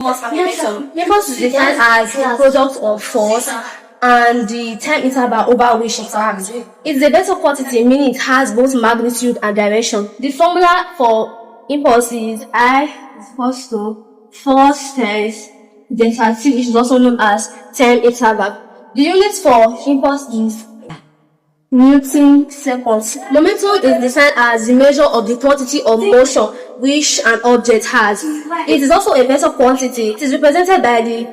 Impulse is defined as a product of force and the time interval over which it acts. It's a vector quantity, meaning it has both magnitude and direction. The formula for impulse is I is equals to force times delta t, which is also known as time interval. The unit for impulse is Newton seconds. Momentum is defined as the measure of the quantity of motion which an object has. It is also a vector quantity. It is represented by the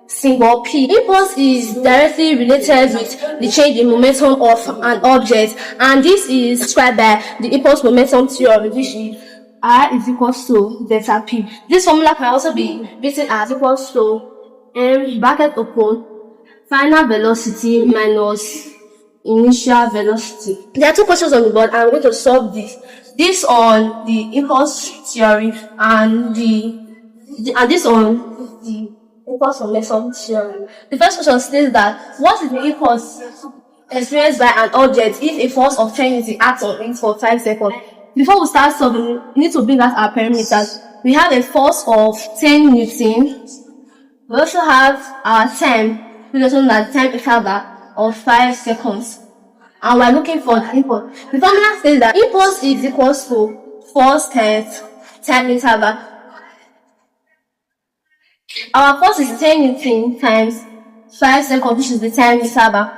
symbol P. Impulse is directly related with the change in momentum of an object, and this is described by the impulse momentum theory, which is I is equals to delta P. This formula can also be written as equals to m bracket open final velocity minus initial velocity. There are two questions on the board, and I'm going to solve this on the impulse theory and this on the impulse momentum theory. The first question states that what is the impulse experienced by an object if a force of 10 Newton acts on it for 5 seconds? Before we start solving, we need to bring out our parameters. We have a force of 10 Newton. We also have our time, which is also known as time interval of 5 seconds, and we're looking for the impulse. The formula says that impulse is equals to force times time interval. Our force is 10 Newton times 5 seconds, which is the time interval.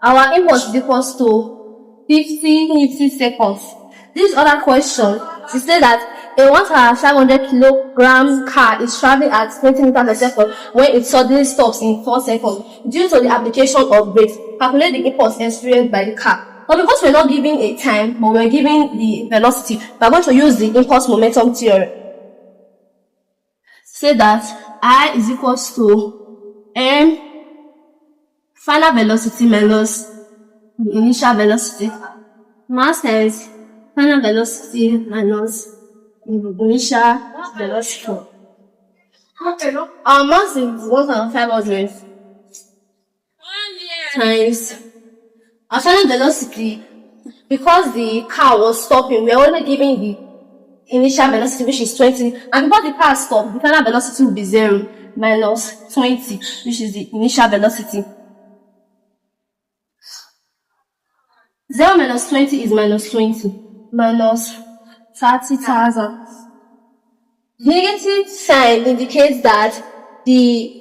Our impulse is equals to 50 Newton seconds. This other question, it says that a 1,500 kilogram car is traveling at 20 meters per second when it suddenly stops in 4 seconds due to the application of brakes. Calculate the impulse experienced by the car. But because we're not giving a time, but we're giving the velocity, we're going to use the impulse momentum theory. Say that I is equals to m final velocity minus the initial velocity. Mass times final velocity minus initial velocity. Our mass is 1,500 times our final velocity. Because the car was stopping, we're only giving the initial velocity, which is 20, and because the car stopped, the final velocity will be 0 minus 20, which is the initial velocity. 0 minus 20 is minus 20 minus 30,000. Negative sign indicates that the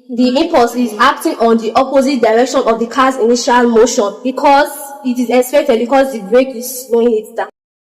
impulse is acting on the opposite direction of the car's initial motion because it is expected, because the brake is slowing it down.